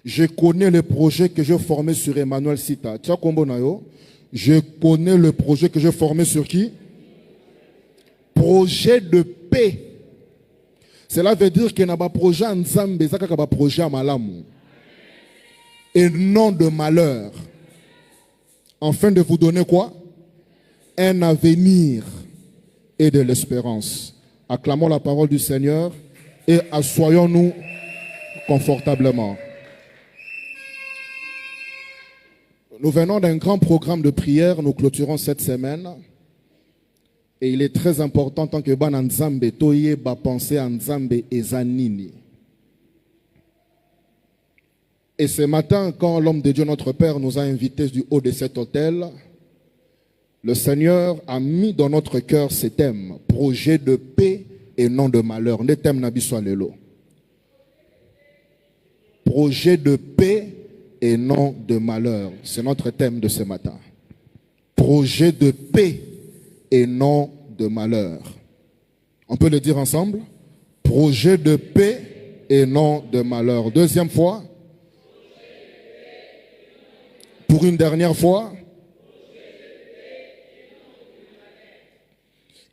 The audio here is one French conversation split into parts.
Je connais le projet que j'ai formé sur Emmanuel Sita. Tu as combo nayo? Je connais le projet que j'ai formé sur qui? Projet de paix. Cela veut dire qu'il n'y a pas de projet en Zambie, il y a un projet à Malamu. Et non de malheur. Afin de vous donner quoi? Un avenir et de l'espérance. Acclamons la parole du Seigneur et assoyons-nous confortablement. Nous venons d'un grand programme de prière, nous clôturons cette semaine. Et il est très important, tant que Ban Nzambe, Toye, ba penser à Nzambe et Zanini. Et ce matin, quand l'homme de Dieu, notre Père, nous a invités du haut de cet autel, le Seigneur a mis dans notre cœur ces thèmes, projet de paix et non de malheur. Les thèmes n'abissent lelo. Projet de paix et non de malheur. C'est notre thème de ce matin. Projet de paix et non de malheur. On peut le dire ensemble? Projet de paix et non de malheur. Deuxième fois. Pour une dernière fois.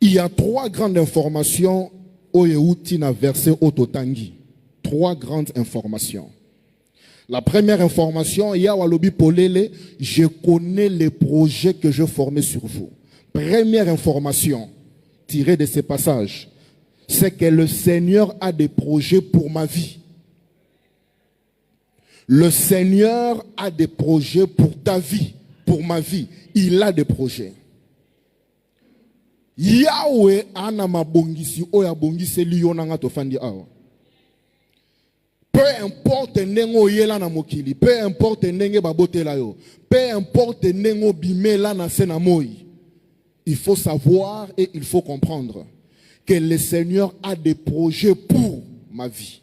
Il y a trois grandes informations au Yehoutina versé au Totangi. Trois grandes informations. La première information, Yahwalobi Polele, je connais les projets que je formais sur vous. Première information tirée de ces passages, c'est que le Seigneur a des projets pour ma vie. Le Seigneur a des projets pour ta vie, pour ma vie. Il a des projets. Yahweh anama bongisi oya bongisi liyonanga tofandi awa. Peu importe nengo yela na mokili, peu importe nenge babotela yo, peu importe nengo bimela na senamoi, il faut savoir et il faut comprendre que le Seigneur a des projets pour ma vie.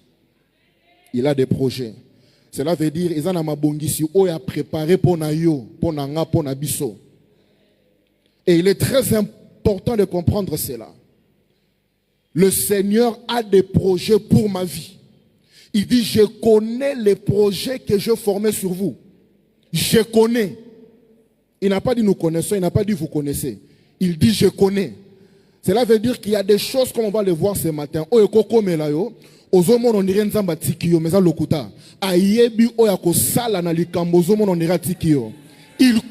Il a des projets. Cela veut dire ils en a mabongisi oya préparé pour na yo, pour na nga, pour na biso. Et il est très important de comprendre cela. Le Seigneur a des projets pour ma vie. Il dit, je connais les projets que je formais sur vous. Je connais. Il n'a pas dit nous connaissons, il n'a pas dit vous connaissez. Il dit je connais. Cela veut dire qu'il y a des choses comme on va le voir ce matin. Il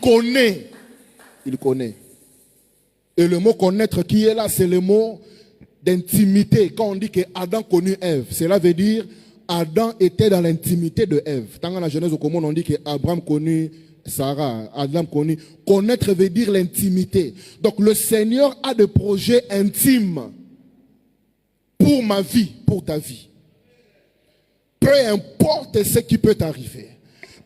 connaît. Il connaît. Et le mot connaître qui est là, c'est le mot d'intimité. Quand on dit que Adam connut Ève, cela veut dire Adam était dans l'intimité de Ève. Dans la Genèse au commun, on dit que Abraham connut Sarah, Adam connut. Connaître veut dire l'intimité. Donc le Seigneur a des projets intimes pour ma vie, pour ta vie. Peu importe ce qui peut t'arriver,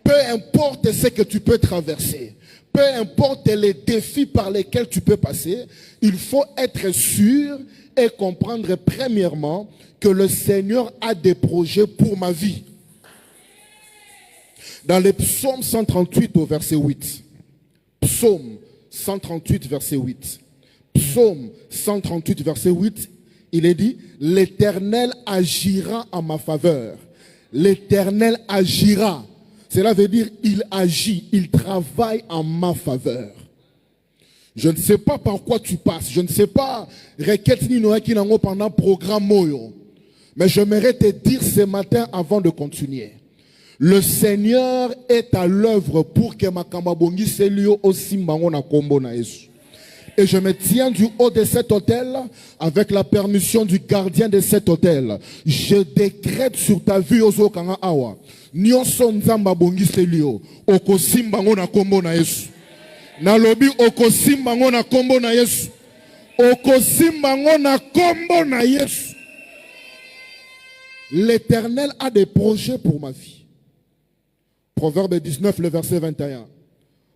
peu importe ce que tu peux traverser, peu importe les défis par lesquels tu peux passer, il faut être sûr et comprendre premièrement que le Seigneur a des projets pour ma vie. Dans le psaume 138 au verset 8. Psaume 138 verset 8. Psaume 138 verset 8, il est dit, l'Éternel agira en ma faveur. L'Éternel agira. Cela veut dire, il agit, il travaille en ma faveur. Je ne sais pas par quoi tu passes. Je ne sais pas pendant le programme Moyo. Mais j'aimerais te dire ce matin avant de continuer. Le Seigneur est à l'œuvre pour que Makambabongi Selio aussi Mangona Kombo na Yesu. Et je me tiens du haut de cet hôtel, avec la permission du gardien de cet hôtel. Je décrète sur ta vie, Ozo Kanga Awa. Nyonso Nzamba Bongi Selio. Okosimba Ngona Kombo na Yesu. Nalobi Okosimba Ngona Kombo na Yesu. Okosimba Ngona Kombo na Yesu. L'Éternel a des projets pour ma vie. Proverbe 19, le verset 21.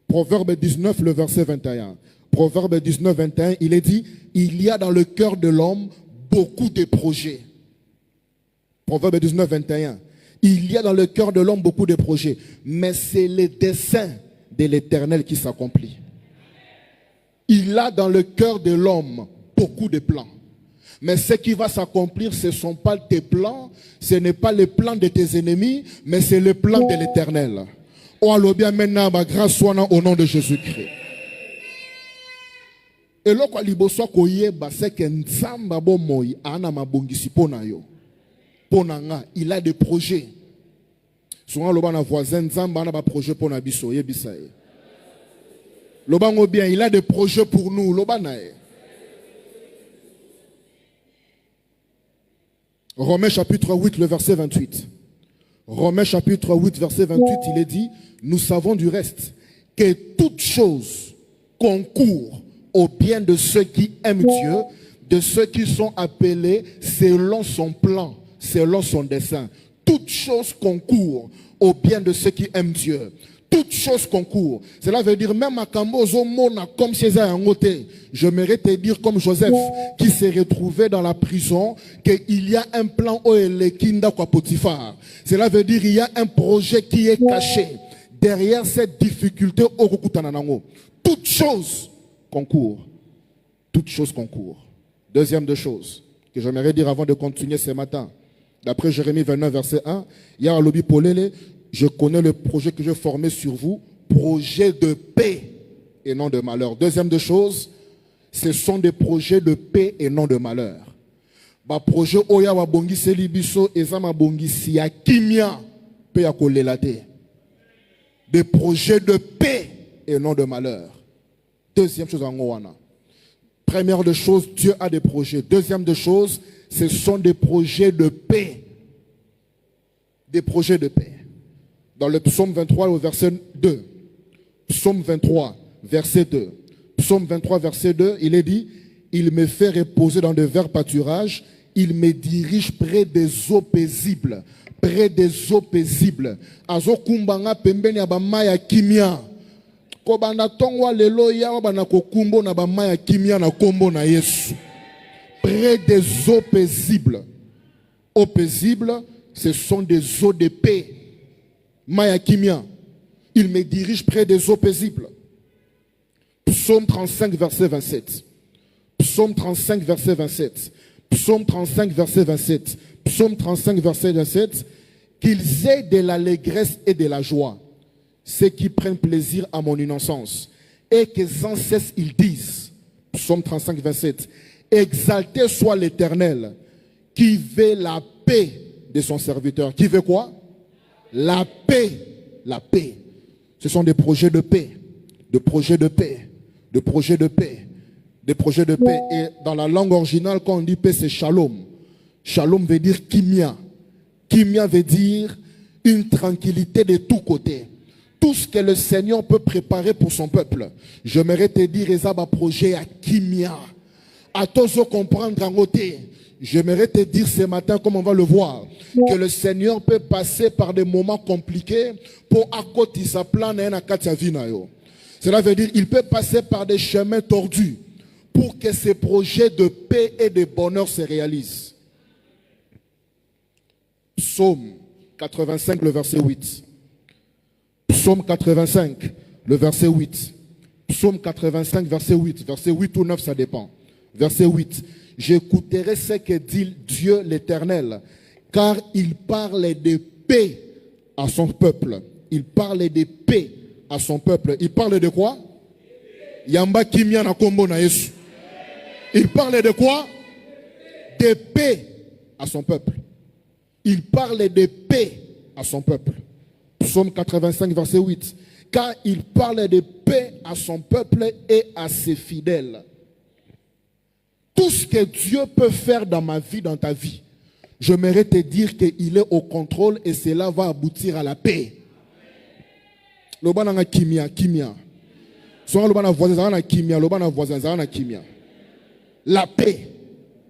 Proverbe 19, le verset 21. Proverbe 19, 21, il est dit, il y a dans le cœur de l'homme beaucoup de projets. Proverbe 19, 21. Il y a dans le cœur de l'homme beaucoup de projets, mais c'est le dessein de l'Éternel qui s'accomplit. Il a dans le cœur de l'homme beaucoup de plans, Mais ce qui va s'accomplir, ce ne sont pas tes plans, ce n'est pas les plans de tes ennemis, mais c'est le plan de l'Éternel. Oh, alors bien maintenant, ma grâce soit au nom de Jésus-Christ. Et là, c'est que Nzamba Bomoy ana mabongisi pona yo. Ponanga, il a des projets. Souvent, le voisin Nzamba a des projets pour Nabiso, yebisaye. Lobango bien, il a des projets pour nous, Lobanae. Romains chapitre 8, le verset 28. Romains chapitre 8, verset 28, il est dit, nous savons du reste que toute chose concourt au bien de ceux qui aiment Dieu, de ceux qui sont appelés selon son plan, selon son dessein. Toute chose concourt au bien de ceux qui aiment Dieu. Toute chose concourt. Cela veut dire même à Kambozo Mona comme César Angoté. Je mérite te dire comme Joseph qui s'est retrouvé dans la prison qu'il y a un plan au Elekinda kwa Potiphar. Cela veut dire il y a un projet qui est caché derrière cette difficulté au Kukutananango. Toute chose concourt. Toute chose concourt. Deuxième de choses que j'aimerais dire avant de continuer ce matin. D'après Jérémie 29 verset 1, il y a un lobby polélé. Je connais le projet que j'ai formé sur vous, projet de paix et non de malheur. Deuxième de choses, ce sont des projets de paix et non de malheur. Ba projet oya wa bongi selibiso ezama bongi siya kimia pe ya kolelate. Des projets de paix et non de malheur. Deuxième chose en Owana. Première de choses, Dieu a des projets. Deuxième de choses, ce sont des projets de paix. Des projets de paix. Dans le psaume 23 au verset 2. Psaume 23, verset 2. Psaume 23, verset 2, il est dit, il me fait reposer dans de verts pâturages, il me dirige près des eaux paisibles. Près des eaux paisibles. Azo kumbanga pembeni ya bamaya kimia. Kobanda tongwa lelo ya bana kokumbo na bamaya kimia na kombo na Yesu. Près des eaux paisibles. Eaux paisibles, ce sont des eaux de paix. Maya Kimia, il me dirige près des eaux paisibles. Psaume 35, verset 27. Psaume 35, verset 27. Psaume 35, verset 27. Psaume 35, verset 27. Qu'ils aient de l'allégresse et de la joie, ceux qui prennent plaisir à mon innocence, et que sans cesse ils disent, Psaume 35, 27, exalté soit l'Éternel, qui veut la paix de son serviteur. Qui veut quoi? La paix, la paix. Ce sont des projets de paix, des projets de paix, des projets de paix, des projets de paix. Et dans la langue originale, quand on dit paix, c'est shalom. Shalom veut dire kimia. Kimia veut dire une tranquillité de tous côtés. Tout ce que le Seigneur peut préparer pour son peuple. J'aimerais te dire, Ezaba projet à kimia. À tous comprendre en côté. J'aimerais te dire ce matin, comme on va le voir, que le Seigneur peut passer par des moments compliqués pour accoter sa plan et sa vie. Cela veut dire qu'il peut passer par des chemins tordus pour que ces projets de paix et de bonheur se réalisent. Psaume 85, le verset 8. Psaume 85, le verset 8. Psaume 85, verset 8. Verset 8 ou 9, ça dépend. Verset 8. J'écouterai ce que dit Dieu l'Éternel, car il parle de paix à son peuple. Il parle de paix à son peuple. Il parle de quoi? Yamba kimia na kombo na Yesu. Il parle de quoi? De paix à son peuple. Il parle de paix à son peuple. Psaume 85, verset 8. Car il parle de paix à son peuple et à ses fidèles. Tout ce que Dieu peut faire dans ma vie, dans ta vie, j'aimerais te dire qu'il est au contrôle et cela va aboutir à la paix. Lobana kimia, kimia. Soit lobana voisin na kimia, lobana voisin na kimia. La paix,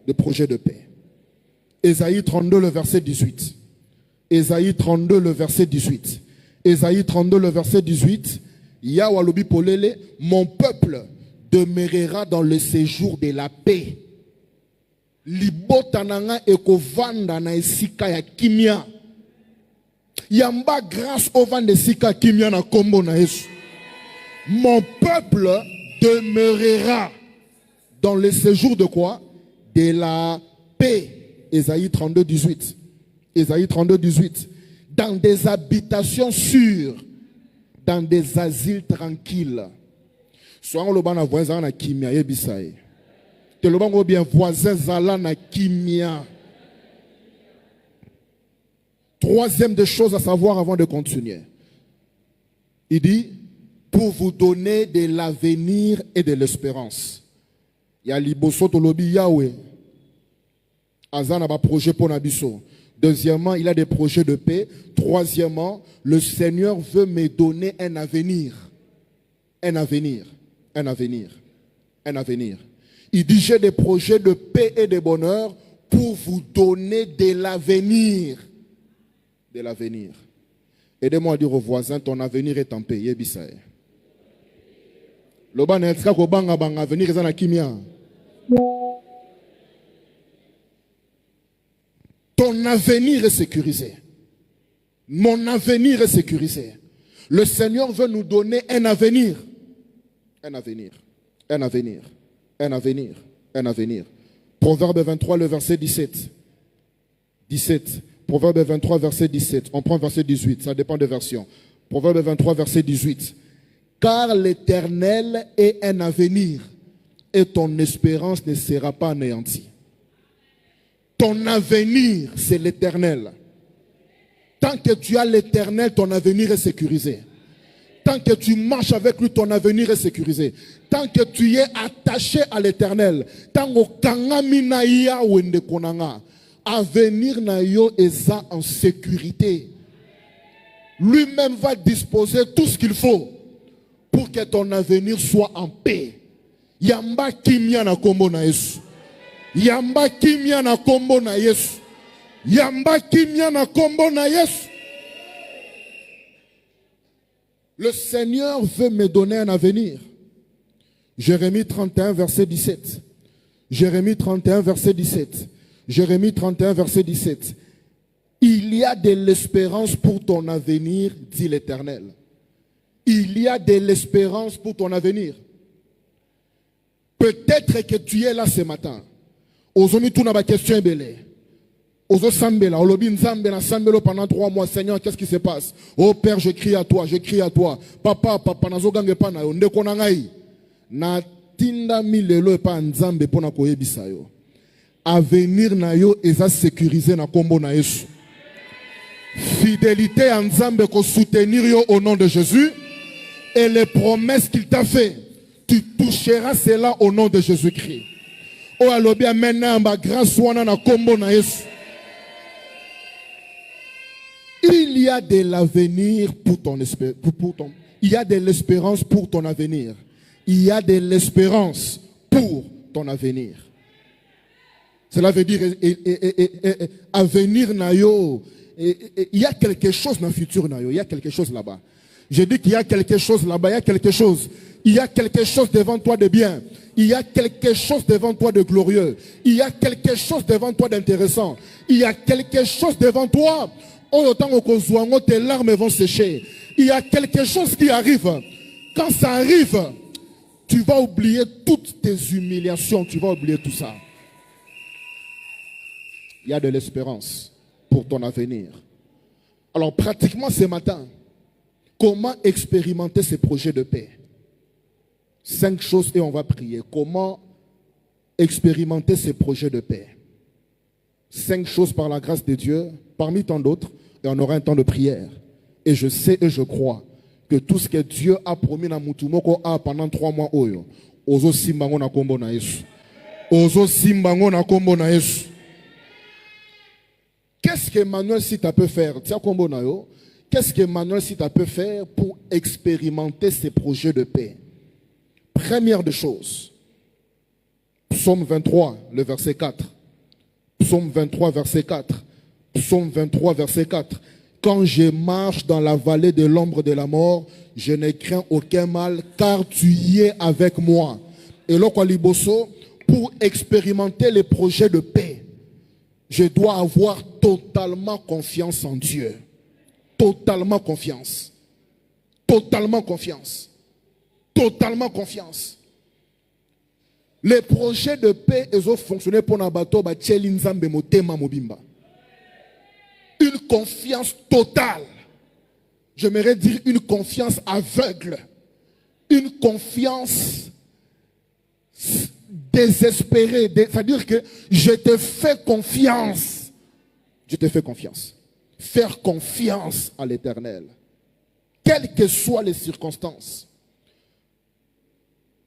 le projet de paix. Ésaïe 32, le verset 18. Ésaïe 32, le verset 18. Ésaïe 32, le verset 18. Yahweh polele, mon peuple demeurera dans le séjour de la paix. Libotananga ekovanda na esika ya kimia. Yamba grâce au vent de sika kimia na kombo na Yesu. Mon peuple demeurera dans le séjour de quoi? de la paix. Ésaïe 32, 18. Ésaïe 32, 18. Dans des habitations sûres, dans des asiles tranquilles. Soit on le ban à voisin na kimia yebisaye. Te le ban bien voisin zala na kimia. Troisième des choses à savoir avant de continuer. Il dit, pour vous donner de l'avenir et de l'espérance. Il y a liboso tolobi Yahweh. Azana ba projet pour Nabiso. Deuxièmement, il a des projets de paix. Troisièmement, le Seigneur veut me donner un avenir. Un avenir. Un avenir. Un avenir. Il dit, j'ai des projets de paix et de bonheur pour vous donner de l'avenir. De l'avenir. Aidez-moi à dire aux voisins, ton avenir est en paix. Yebisaye. Loba na etka ko banga banga avenir eza na kimia. Ton avenir est sécurisé. Mon avenir est sécurisé. Le Seigneur veut nous donner un avenir. Un avenir. Un avenir. Un avenir. Un avenir. Proverbe 23, le verset 17. 17. Proverbe 23, verset 17. On prend verset 18. Ça dépend des versions. Proverbe 23, verset 18. Car l'Éternel est un avenir et ton espérance ne sera pas anéantie. Ton avenir, c'est l'Éternel. Tant que tu as l'Éternel, ton avenir est sécurisé. Tant que tu marches avec lui, ton avenir est sécurisé. Tant que tu es attaché à l'Éternel, tant que avenir na yo est en sécurité. Lui-même va disposer tout ce qu'il faut pour que ton avenir soit en paix. Yamba kimia na kombo na Yesu. Yamba kimia na kombo na Yesu. Yamba kimia na kombo na Yesu. Le Seigneur veut me donner un avenir. Jérémie 31, verset 17. Jérémie 31, verset 17. Jérémie 31, verset 17. Il y a de l'espérance pour ton avenir, dit l'Éternel. Il y a de l'espérance pour ton avenir. Peut-être que tu es là ce matin. Aujourd'hui, tu n'as pas question belé. Pendant 3 mois, Seigneur, qu'est-ce qui se passe? Oh Père, je crie à toi, je crie à toi. Papa, nazogange pa na yo, ndeko na ngai. Na tinda milelo pa nzambe pona koyebisa yo. Avenir na yo eza sécurisé na kombo na Yesu. Fidélité à nzambe ko soutenir yo au nom de Jésus. Et les promesses qu'il t'a fait, tu toucheras cela au nom de Jésus-Christ. Oh alobi amena mba grâce wana na kombo na Yesu. Il y a de l'avenir pour ton espérance. Il y a de l'espérance pour ton avenir. Il y a de l'espérance pour ton avenir. Cela veut dire avenir na yo. Il y a quelque chose dans le futur na yo. Il y a quelque chose là-bas. Je dis qu'il y a quelque chose là-bas. Il y a quelque chose. Il y a quelque chose devant toi de bien. Il y a quelque chose devant toi de glorieux. Il y a quelque chose devant toi d'intéressant. Il y a quelque chose devant toi. Tes larmes vont sécher. Il y a quelque chose qui arrive. Quand ça arrive, tu vas oublier toutes tes humiliations. Tu vas oublier tout ça. Il y a de l'espérance pour ton avenir. Alors pratiquement ce matin, comment expérimenter ces projets de paix? 5 choses et on va prier. Comment expérimenter ces projets de paix? 5 choses par la grâce de Dieu, parmi tant d'autres, et on aura un temps de prière. Et je sais et je crois que tout ce que Dieu a promis na mutumoko a pendant 3 mois oyo, ozo simbango na kombo na Yesu. Ozo simbango na kombo na Yesu. Qu'est-ce que Emmanuel Sita peut faire? Tiens kombo na yo. Qu'est-ce que Emmanuel Sita peut faire pour expérimenter ces projets de paix? Première des choses, Psaume 23, le verset 4. Psaume 23, verset 4. Psaume 23, verset 4. Quand je marche dans la vallée de l'ombre de la mort, je ne crains aucun mal, car tu y es avec moi. Et là, pour expérimenter les projets de paix, je dois avoir totalement confiance en Dieu. Totalement confiance. Totalement confiance. Totalement confiance. Les projets de paix, ils ont fonctionné pour Nabato, Nzambe Motema Mobimba. Une confiance totale. J'aimerais dire une confiance aveugle. Une confiance désespérée. C'est-à-dire que je te fais confiance. Je te fais confiance. Faire confiance à l'Éternel. Quelles que soient les circonstances.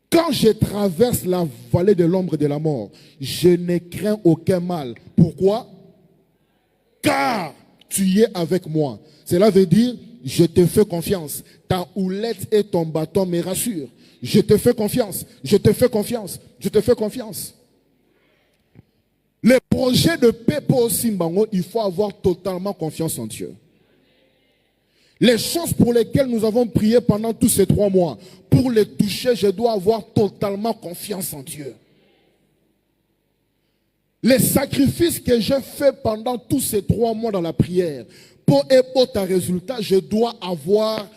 Quand je traverse la vallée de l'ombre de la mort, je ne crains aucun mal. Pourquoi? Car tu es avec moi. Cela veut dire, je te fais confiance. Ta houlette et ton bâton me rassurent. Je te fais confiance. Je te fais confiance. Je te fais confiance. Les projets de paix pour Simbango, il faut avoir totalement confiance en Dieu. Les choses pour lesquelles nous avons prié pendant tous ces 3 mois, pour les toucher, je dois avoir totalement confiance en Dieu. Les sacrifices que j'ai faits pendant tous ces 3 mois dans la prière, pour un résultat, je dois avoir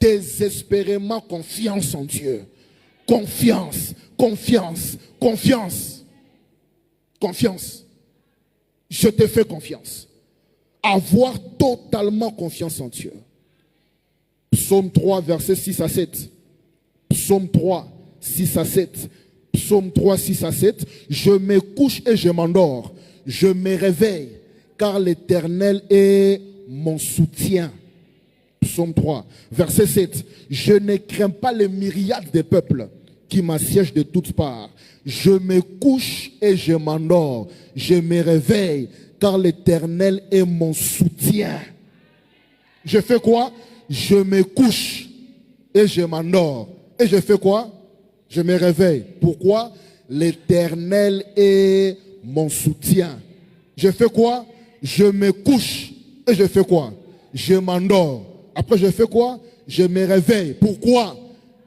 désespérément confiance en Dieu. Confiance, confiance, confiance. Confiance. Je te fais confiance. Avoir totalement confiance en Dieu. Psaume 3, versets 6 à 7. Psaume 3, 6 à 7. Psaume 3, 6 à 7. Je me couche et je m'endors. Je me réveille, car l'Éternel est mon soutien. Psaume 3, verset 7. Je ne crains pas les myriades de peuples qui m'assiègent de toutes parts. Je me couche et je m'endors. Je me réveille, car l'Éternel est mon soutien. Je fais quoi? Je me couche et je m'endors. Et je fais quoi? Je me réveille. Pourquoi? L'Éternel est mon soutien. Je fais quoi? Je me couche et je fais quoi? Je m'endors. Après je fais quoi? Je me réveille. Pourquoi?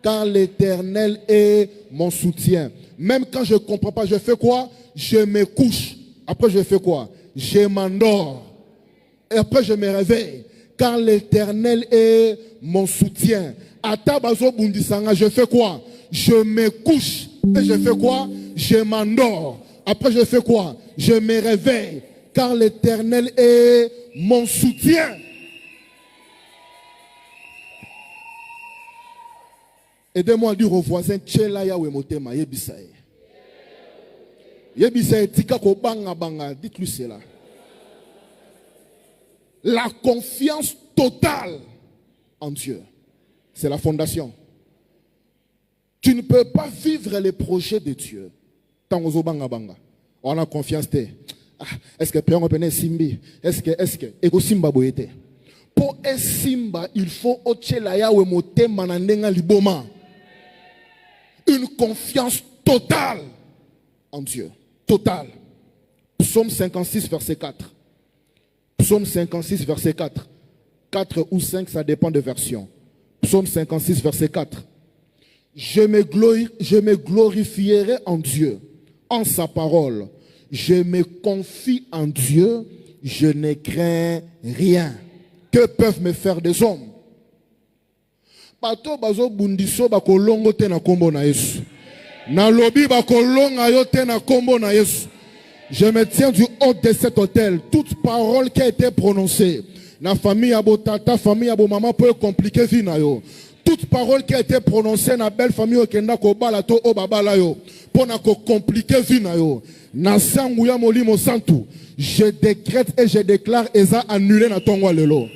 Car l'Éternel est mon soutien. Même quand je ne comprends pas, je fais quoi? Je me couche. Après je fais quoi? Je m'endors. Et après je me réveille. Car l'Éternel est mon soutien. Atabazo bundisanga, je fais quoi? Je me couche. Et je fais quoi? Je m'endors. Après je fais quoi? Je me réveille. Car l'Éternel est mon soutien. Aidez-moi à dire aux voisins, Tchela Yahweh Motema, Yebisaye. Yebisaye, Tika ko banga banga, dites-lui cela. La confiance totale en Dieu, c'est la fondation. Tu ne peux pas vivre les projets de Dieu. Tant aux banga banga, on a confiance. Est-ce que Pierre Opené Simbi? Est-ce que Ego Simba Boyete? Pour un Simba, il faut Tchela Yahweh Motema Nandenga Liboma. Une confiance totale en Dieu. Totale. Psaume 56, verset 4. Psaume 56, verset 4. 4 ou 5, ça dépend de version. Psaume 56, verset 4. Je me glorifierai en Dieu, en sa parole. Je me confie en Dieu, je ne crains rien. Que peuvent me faire des hommes? Bato bazo bundiso bakolongo te na kombo na Yesu. Na lobi bakolonga yo te na kombo na Yesu. Je me tiens du haut de cet hôtel. Toute parole qui a été prononcée, la famille abo tata, famille abo maman peut compliquer vie na yo. Toute parole qui a été prononcée na belle famille okenda ko bala to o babala yo, pona ko compliquer vie na yo. Na sanguya molimo santu, je décrète et je déclare eza annulé na tongwa lelo.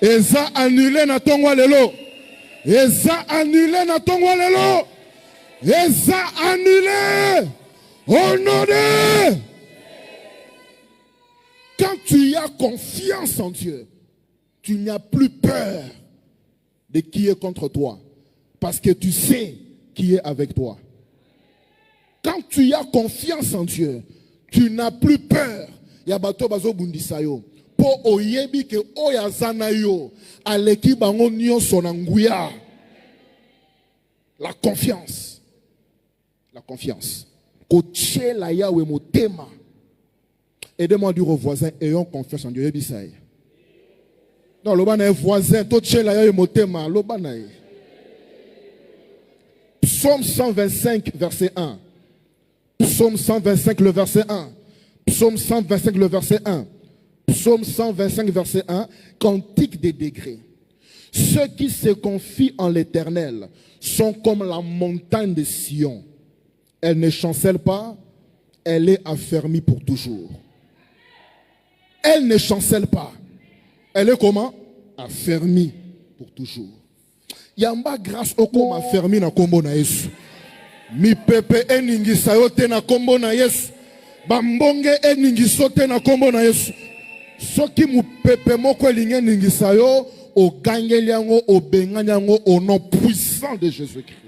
Eza annulé na tongwa lelo. Eza annulé na tongwa lelo. Eza annulé. Au nom de... Quand tu as confiance en Dieu, tu n'as plus peur de qui est contre toi. Parce que tu sais qui est avec toi. Quand tu as confiance en Dieu, tu n'as plus peur. Yabato bazo bundisayo. Po oyebi ke oyazana yo. Aleki bango nyo sonanguya. La confiance. La confiance. Kochela Yahweh Motema. Aidez-moi à dire aux voisins, ayons confiance en Dieu. Yebisaye. Non, l'obana est voisin. Tochela Yahweh Motema. L'obana est. Psaume 125, verset 1. Psaume 125, le verset 1. Psaume 125, le verset 1. Psaume 125, verset 1. Cantique des degrés. Ceux qui se confient en l'Éternel sont comme la montagne de Sion. Elle ne chancelle pas, elle est affermie pour toujours. Elle ne chancelle pas. Elle est comment? Affermie pour toujours. Yamba grâce au comme affermie na kombo na Yesu. Mi pepe eningi sayote na kombo na Yesu. Bambonge eningi sote na kombo na Yesu. Soki mu pepe moko elingi eningi sayo o gangeli yango o bengani yango au nom puissant de Jésus-Christ.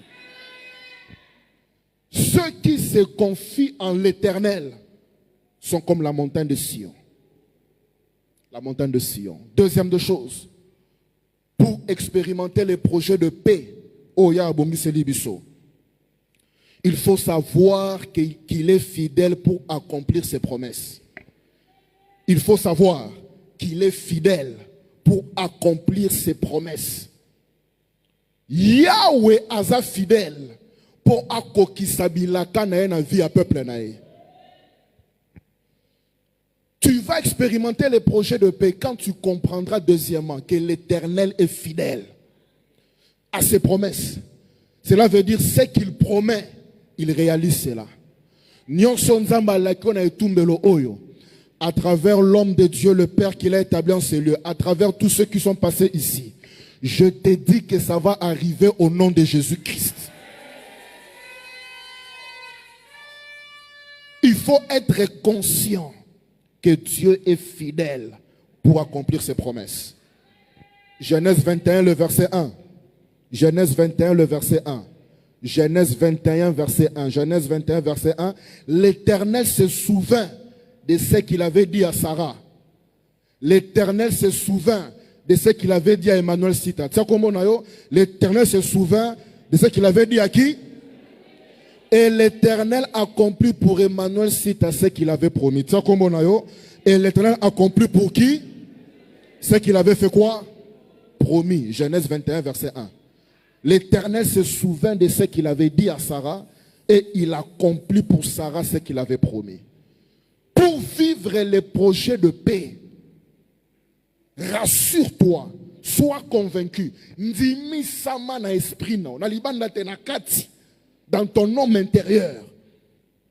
Ceux qui se confient en l'Éternel sont comme la montagne de Sion. La montagne de Sion. Deuxième de chose, pour expérimenter les projets de paix, il faut savoir qu'il est fidèle pour accomplir ses promesses. Il faut savoir qu'il est fidèle pour accomplir ses promesses. Yahweh aza fidèle pour akokisabilaka na vie à peuple nae. Tu vas expérimenter les projets de paix quand tu comprendras deuxièmement que l'Éternel est fidèle à ses promesses. Cela veut dire ce qu'il promet, il réalise cela. À travers l'homme de Dieu, le Père qu'il a établi en ces lieux, à travers tous ceux qui sont passés ici, je te dis que ça va arriver au nom de Jésus-Christ. Il faut être conscient que Dieu est fidèle pour accomplir ses promesses. Genèse 21, le verset 1. Genèse 21, le verset 1. Genèse 21, verset 1. Genèse 21, verset 1. L'Éternel se souvint de ce qu'il avait dit à Sarah. L'Éternel se souvint de ce qu'il avait dit à Emmanuel Sita. L'Éternel se souvint de ce qu'il avait dit à qui? Et l'Éternel accomplit pour Emmanuel Sita ce qu'il avait promis. Et l'Éternel accomplit pour qui? Ce qu'il avait fait quoi? Promis. Genèse 21, verset 1. L'Éternel se souvint de ce qu'il avait dit à Sarah et il accomplit pour Sarah ce qu'il avait promis. Pour vivre les projets de paix, rassure-toi, sois convaincu. Ndimi sama na esprit na, na libanda te na kati. Dans ton homme intérieur,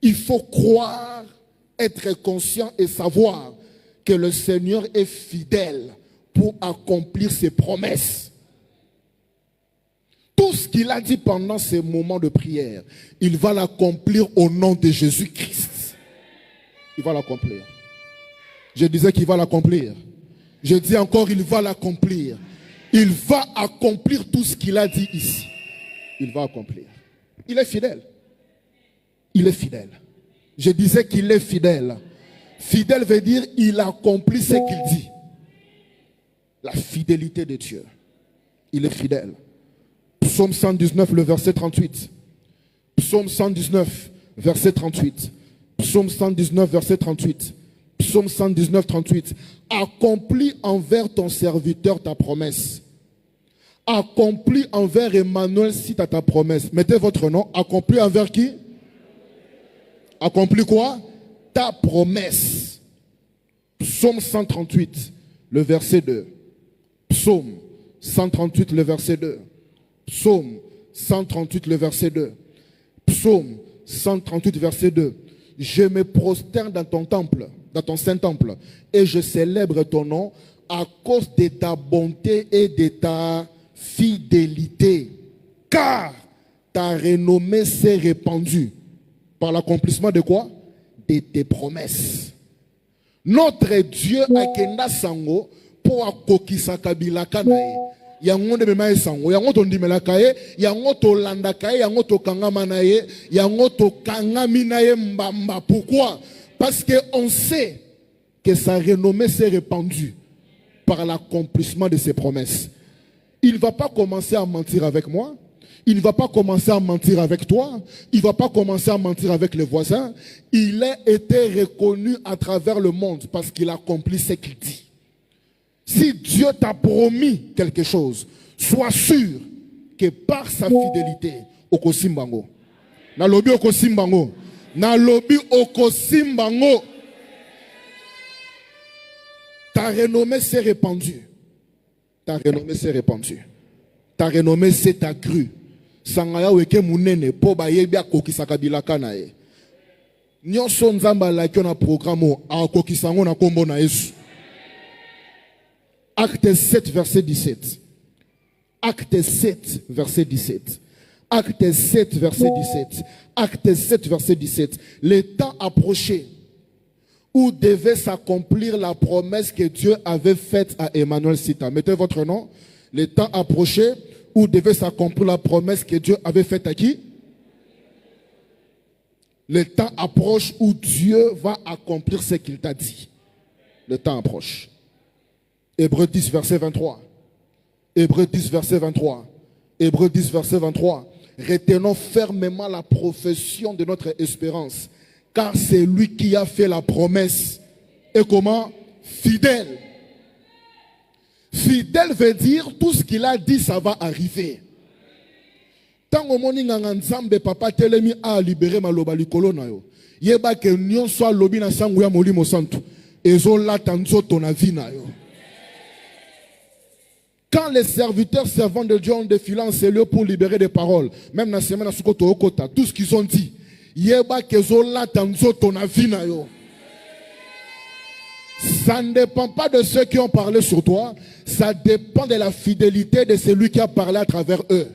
il faut croire, être conscient et savoir que le Seigneur est fidèle pour accomplir ses promesses. Tout ce qu'il a dit pendant ces moments de prière, il va l'accomplir au nom de Jésus-Christ. Il va l'accomplir. Je disais qu'il va l'accomplir. Je dis encore, il va l'accomplir. Il va accomplir tout ce qu'il a dit ici. Il va accomplir. Il est fidèle. Il est fidèle. Je disais qu'il est fidèle. Fidèle veut dire il accomplit ce qu'il dit. La fidélité de Dieu. Il est fidèle. Psaume 119, le verset 38. Psaume 119, verset 38. Psaume 119, verset 38. Psaume 119, 38. Accomplis envers ton serviteur ta promesse. Accomplis envers Emmanuel si tu as ta promesse. Mettez votre nom. Accomplis envers qui? Accomplis quoi? Ta promesse. Psaume 138, le verset 2. Psaume 138, le verset 2. Psaume 138, le verset 2. Psaume 138, verset 2. Je me prosterne dans ton temple, dans ton saint temple, et je célèbre ton nom à cause de ta bonté et de ta fidélité. Car ta renommée s'est répandue par l'accomplissement de quoi? De tes promesses. Notre Dieu a kenda sango pour akokisa kabila kanae. Yango de mema sango, yango to ndimela kae, yango to landa kae, yango to kangama nae, yango to kangami nae mbamba. Pourquoi? Parce que on sait que sa renommée s'est répandue par l'accomplissement de ses promesses. Il ne va pas commencer à mentir avec moi. Il ne va pas commencer à mentir avec toi. Il ne va pas commencer à mentir avec les voisins. Il a été reconnu à travers le monde parce qu'il accomplit ce qu'il dit. Si Dieu t'a promis quelque chose, sois sûr que par sa fidélité, okosimbango. Na lobi okosimbango. Na lobi okosimbango. Ta renommée s'est répandue. Ta renommée s'est répandue. Ta renommée s'est accrue. Sangaya weke munene po ba yebia kokisaka bilaka na ye. Nyonso nzamba la ki na programme a kokisango na kombo na Yesu. Acte 7 verset 17. Acte 7 verset 17. Acte 7 verset 17. Acte 7 verset 17. Le temps approchait où devait s'accomplir la promesse que Dieu avait faite à Emmanuel Sita. Mettez votre nom. Le temps approchait où devait s'accomplir la promesse que Dieu avait faite à qui? Le temps approche où Dieu va accomplir ce qu'il t'a dit. Le temps approche. Hébreux 10 verset 23. Hébreux 10 verset 23. Hébreux 10 verset 23. Retenons fermement la profession de notre espérance, car c'est lui qui a fait la promesse. Et comment? Fidèle. Fidèle veut dire tout ce qu'il a dit, ça va arriver. Tant que moni nganga nzambe papa telemi a libéré maloba likolo na yo. Yeba ke nyonso alobi na sangu ya molimo santu. Ezo lata nzoto na vi na yo. Quand les serviteurs servants de Dieu ont défilé en ces lieux pour libérer des paroles, même dans la semaine à Sukoto Okota, tout ce qu'ils ont dit, yeba ke ezo lata nzoto na vi na yo. Ça ne dépend pas de ceux qui ont parlé sur toi, ça dépend de la fidélité de celui qui a parlé à travers eux.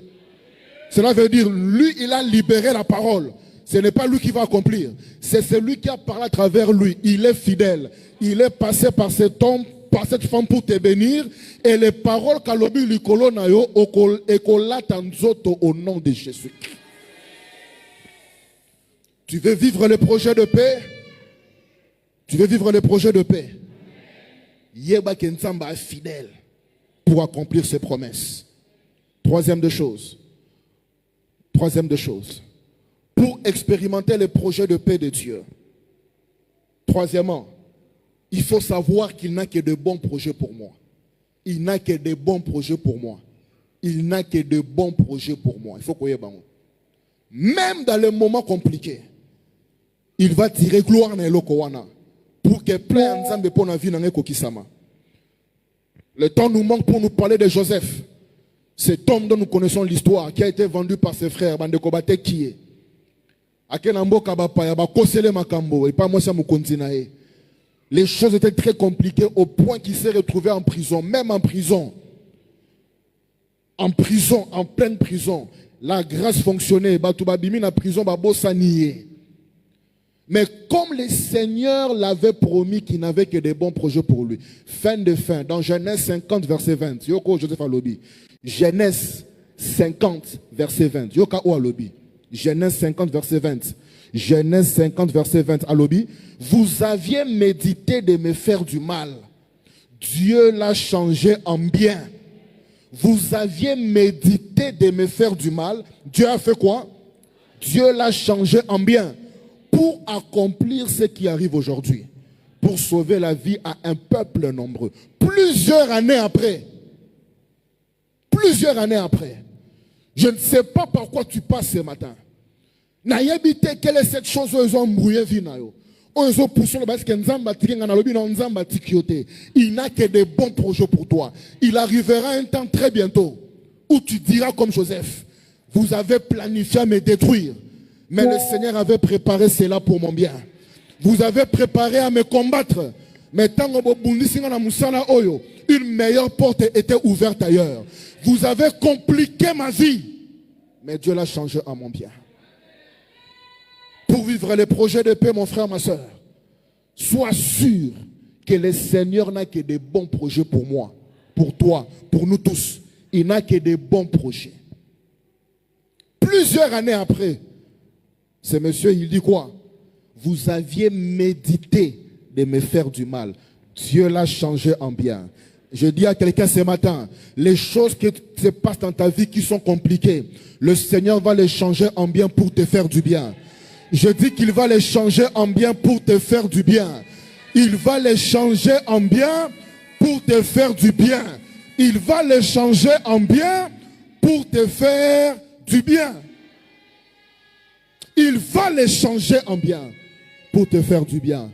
Cela veut dire, lui, il a libéré la parole. Ce n'est pas lui qui va accomplir. C'est celui qui a parlé à travers lui. Il est fidèle. Il est passé par cet homme, par cette femme pour te bénir. Et les paroles qu'Alobi Likolo Nayo, Ekola Tanzoto au nom de Jésus. Tu veux vivre le projet de paix? Tu veux vivre le projet de paix? Yeba Kensamba est fidèle pour accomplir ses promesses. Troisième des choses. Pour expérimenter les projets de paix de Dieu. Troisièmement, il faut savoir qu'il n'a que de bons projets pour moi. Il n'a que de bons projets pour moi. Il n'a que de bons projets pour moi. Il faut qu'on y ait bon. Même dans les moments compliqués, il va tirer gloire dans l'Okowana pour que plein de pour la vie dans Kokisama. Le temps nous manque pour nous parler de Joseph. Cet homme dont nous connaissons l'histoire, qui a été vendu par ses frères, Bandekobate qui est. Les choses étaient très compliquées au point qu'il s'est retrouvé en prison, même en prison. En prison, en pleine prison. La grâce fonctionnait. Batubabimi en prison, Babosaniye. Mais comme le Seigneur l'avait promis qu'il n'avait que des bons projets pour lui. Fin de fin, dans Genèse 50, verset 20. Yoko Joseph Alobi. Genèse 50, verset 20. Yoka ou Alobi. Genèse 50, verset 20. Genèse 50, verset 20. Alobi. Vous aviez médité de me faire du mal. Dieu l'a changé en bien. Vous aviez médité de me faire du mal. Dieu a fait quoi? Dieu l'a changé en bien. Pour accomplir ce qui arrive aujourd'hui. Pour sauver la vie à un peuple nombreux. Plusieurs années après. Plusieurs années après. Je ne sais pas par quoi tu passes ce matin. N'ayabite, quelle est cette chose où ils ont embrouillé Vinayo? Il n'a que des bons projets pour toi. Il arrivera un temps très bientôt où tu diras comme Joseph, vous avez planifié à me détruire, mais le Seigneur avait préparé cela pour mon bien. Vous avez préparé à me combattre, mais tant une meilleure porte était ouverte ailleurs. Vous avez compliqué ma vie, mais Dieu l'a changé à mon bien. Pour vivre les projets de paix, mon frère, ma soeur, sois sûr que le Seigneur n'a que des bons projets pour moi, pour toi, pour nous tous. Il n'a que des bons projets. Plusieurs années après, ce monsieur, il dit quoi? Vous aviez médité de me faire du mal. Dieu l'a changé en bien. Je dis à quelqu'un ce matin, les choses qui se passent dans ta vie qui sont compliquées, le Seigneur va les changer en bien pour te faire du bien. Je dis qu'il va les changer en bien pour te faire du bien. Il va les changer en bien pour te faire du bien. Il va les changer en bien pour te faire du bien. il va les changer en bien pour te faire du bien.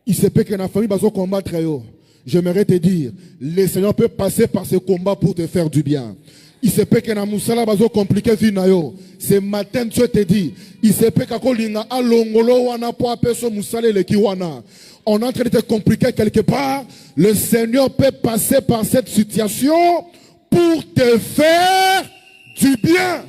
Il se peut que la famille va se combattre. J'aimerais te dire, le Seigneur peut passer par ce combat pour te faire du bien. Il se peut que na musala va se compliquer vie na yo. Ce matin, Dieu te dit, il se peut que kolinga alongolo wana po apeso musala le kiwana. On est en train de te compliquer quelque part. Le Seigneur peut passer par cette situation pour te faire du bien.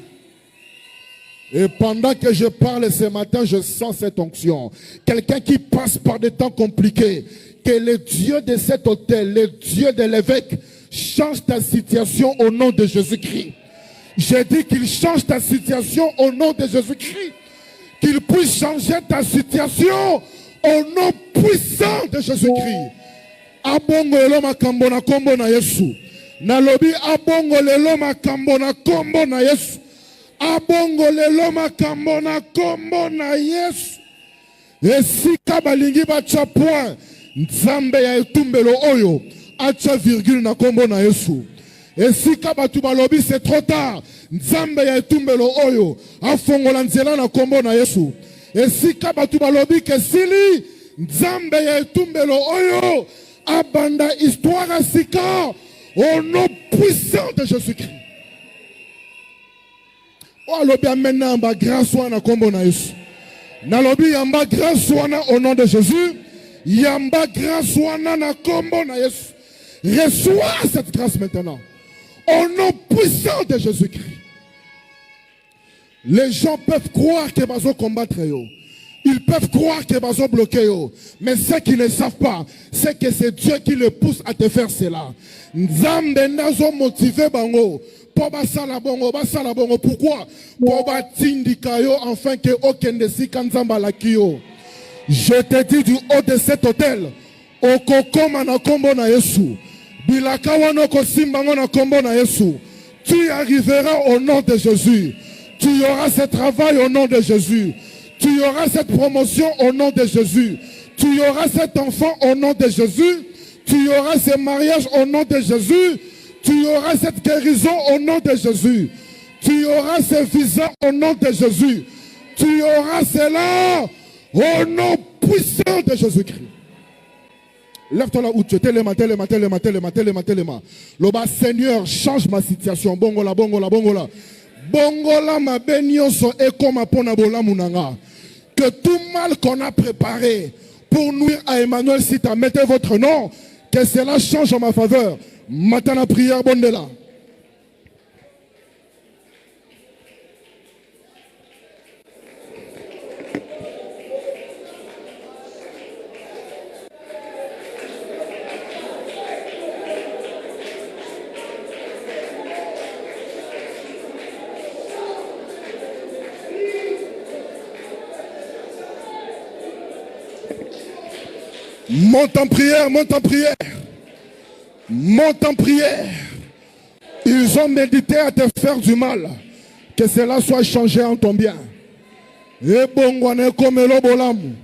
Et pendant que je parle ce matin, je sens cette onction. Quelqu'un qui passe par des temps compliqués. Que le Dieu de cet hôtel, le Dieu de l'évêque, change ta situation au nom de Jésus-Christ. J'ai dit qu'il change ta situation au nom de Jésus-Christ. Qu'il puisse changer ta situation au nom puissant de Jésus-Christ. Abongo lelo makambo na kombo na Yesu. Nalobi abongo lelo makambo na kombo na Yesu. Abongo lelo makambo na kombo na Yesu. Esika balingi bacha point. Nzambe ya etumbelo oyo. Acha virgule na kombo na Yesu. Esika batu balobi c'est trop tard. Nzambe ya etumbelo oyo. Afongola nzela na kombo na Yesu. Esika batu balobi kesili. Nzambe ya etumbelo oyo. Abanda histoire asika. Au nom puissant de Jésus-Christ. Oh, lobi amena amba grâce wana kombo na Yesu. Nalobi yamba grâce wana au nom de Jésus. Yamba grâce wana na kombo na Yesu. Reçois cette grâce maintenant. Au nom puissant de Jésus-Christ. Les gens peuvent croire que bazo combattre yo. Ils peuvent croire que bazo bloquer yo. Mais ce qu'ils ne savent pas, c'est que c'est Dieu qui les pousse à te faire cela. Nzambe nazo motivé bango. Pour basala bongo, basala bongo. Pourquoi? Pour batindika yo afin que okende sika nzamba la kiyo. Je te dis du haut de cet hôtel, okokoma na kombo na Yesu. Bilaka wana kosimba na kombo na Yesu. Tu y arriveras au nom de Jésus. Tu y auras ce travail au nom de Jésus. Tu y auras cette promotion au nom de Jésus. Tu y auras cet enfant au nom de Jésus. Tu y auras ce mariage au nom de Jésus. Tu y auras cette guérison au nom de Jésus. Tu y auras ce visa au nom de Jésus. Tu y auras cela au nom puissant de Jésus-Christ. Lève-toi là où tu es. Téléma. Loba, Seigneur, change ma situation. Bongola. Bongola ma bénioso et comme apona bola munanga. Que tout mal qu'on a préparé pour nuire à Emmanuel Sita, mettez votre nom. Que cela change en ma faveur. Matana prière bondela. Monte en prière. Ils ont médité à te faire du mal. Que cela soit changé en ton bien. Ebongwana ekomelo bolamu.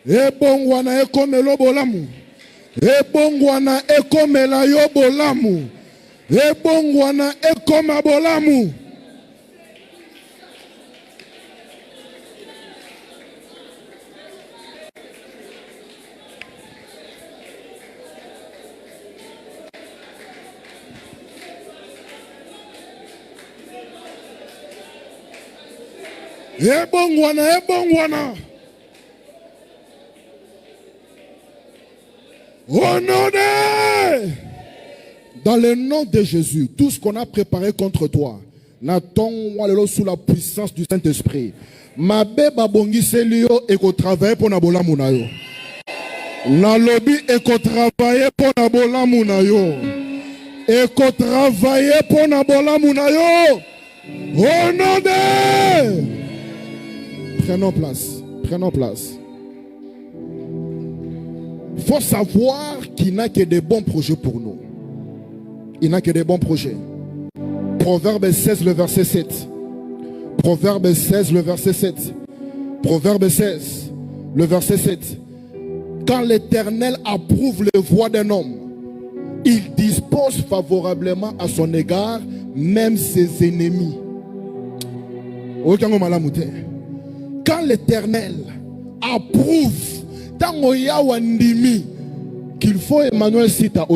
Ebongwana ekomelo bolamu. Ebongwana ekomela yo bolamu. Ebongwana ekoma bolamu. Ebongwana. Honoré. Dans le nom de Jésus, tout ce qu'on a préparé contre toi, n'attend sous la puissance du Saint-Esprit. Ma beba bongi selio et qu'on travaille pour nabola munayo. Na lobby et qu'on travaille pour nabola munayo. Et qu'on travaille pour nabola munayo. Honoré. Prenons place. Il faut savoir qu'il n'a que des bons projets pour nous. Il n'a que des bons projets. Proverbe 16, le verset 7. Proverbe 16, le verset 7. Proverbe 16, le verset 7. Quand l'Éternel approuve les voies d'un homme, il dispose favorablement à son égard même ses ennemis. Quand l'Éternel approuve, tango ya wandimi, qu'il faut Emmanuel Sita,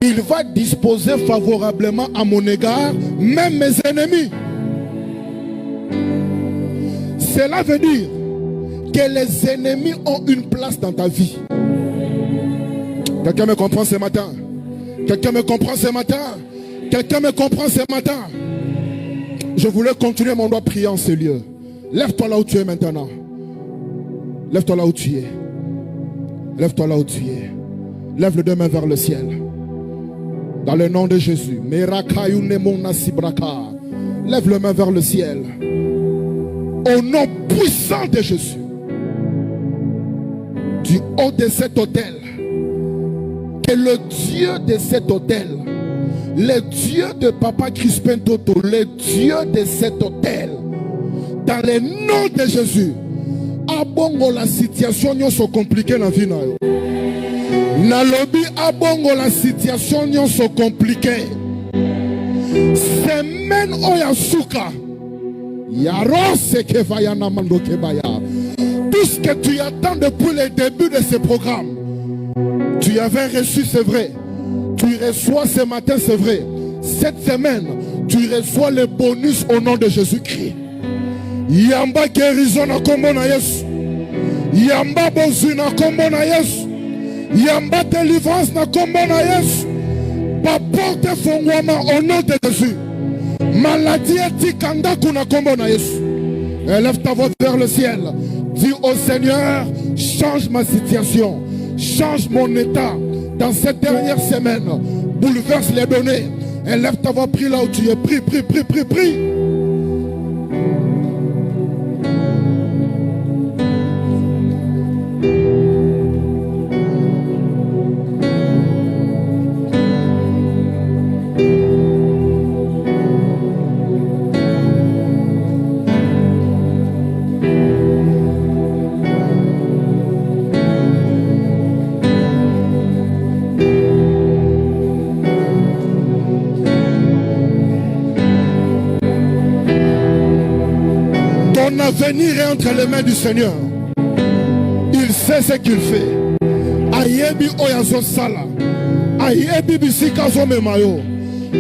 il va disposer favorablement à mon égard, même mes ennemis. Cela veut dire que les ennemis ont une place dans ta vie. Quelqu'un me comprend ce matin? Quelqu'un me comprend ce matin? Quelqu'un me comprend ce matin? Je voulais continuer, mais on doit prier en ce lieu. Lève-toi là où tu es maintenant. Lève-toi là où tu es. Lève-toi là où tu es. Lève les deux mains vers le ciel. Dans le nom de Jésus. Lève les mains vers le ciel. Au nom puissant de Jésus. Du haut de cet autel. Que le Dieu de cet autel, le Dieu de Papa Crispin Toto, le Dieu de cet autel, dans le nom de Jésus, abongo la situation n'y so compliquée dans la vie. Nalobi abongo la situation n'y so compliquée. Semaine oyasuka. Yaro seke vaya namando kebaya. Tout ce que tu attends depuis le début de ce programme, tu avais reçu, c'est vrai. Tu reçois ce matin, c'est vrai. Cette semaine, tu reçois le bonus au nom de Jésus-Christ. Yamba guérison na kombo na Yesu. Yamba bozu na kombo na Yesu. Yamba délivrance na kombo na Yesu. Pa porte fongwama au nom de Jésus. Maladie etikanda kuna kombo na Yesu. Élève ta voix vers le ciel. Dis au Seigneur, change ma situation. Change mon état dans cette dernière semaine. Bouleverse les données. Élève ta voix, prie là où tu es. Prie, prie, prie, prie, prie. L'avenir est entre les mains du Seigneur. Il sait ce qu'il fait. Ayebi oyazo sala. Ayebi bisika zo memayo.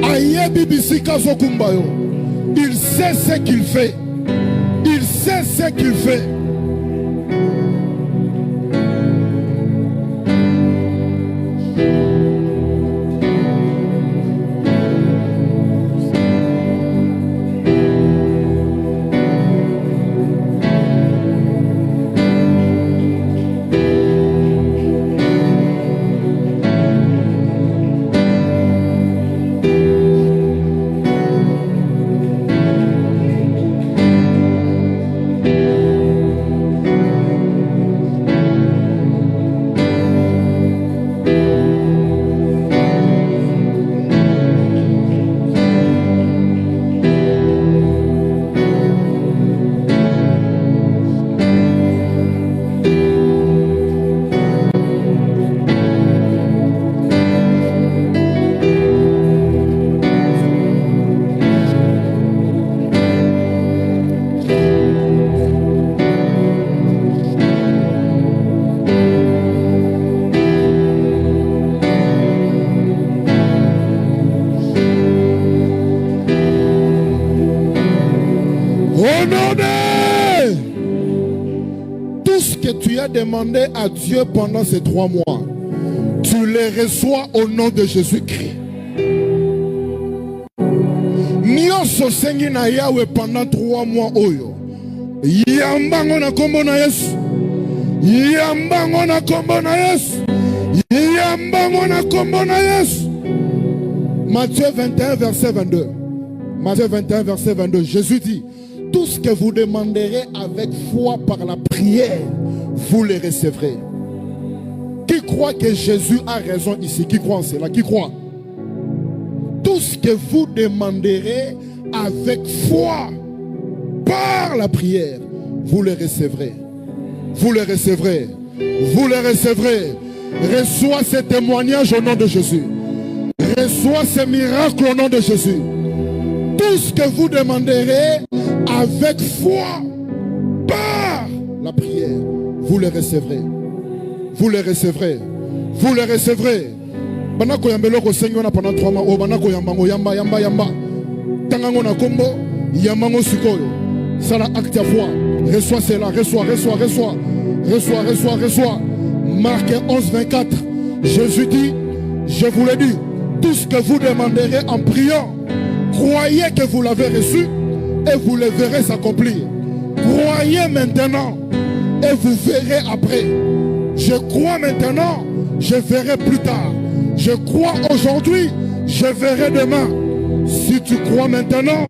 Ayebi bisika zo kumbayo. Il sait ce qu'il fait. Il sait ce qu'il fait. Tout ce que tu as demandé à Dieu pendant ces 3 mois, tu les reçois au nom de Jésus-Christ. Nyonso sengi na Yahweh pendant 3 mois oyo. Yambango na kombo na Yesu. Yambango na kombo na Yesu. Yambango na kombo na Yesu. Matthieu 21 verset 22. Matthieu 21 verset 22. Jésus dit: tout ce que vous demanderez avec foi par la prière, vous le recevrez. Qui croit que Jésus a raison ici? Qui croit en cela? Qui croit? Tout ce que vous demanderez avec foi par la prière, vous le recevrez. Vous le recevrez. Vous le recevrez. Reçois ce témoignage au nom de Jésus. Reçois ce miracle au nom de Jésus. Tout ce que vous demanderez avec foi, par la prière, vous le recevrez. Vous le recevrez. Vous le recevrez. Banako yambelo ko sengo na pendant 3 mois. O banako yambango yamba. Tangango na kombo yamango sikoyo. Ça la acte à foi. Reçois cela, reçois. Marc 11, 24. Jésus dit, je vous le dis, tout ce que vous demanderez en priant, croyez que vous l'avez reçu et vous le verrez s'accomplir. Croyez maintenant et vous verrez après. Je crois maintenant, je verrai plus tard. Je crois aujourd'hui, je verrai demain. Si tu crois maintenant,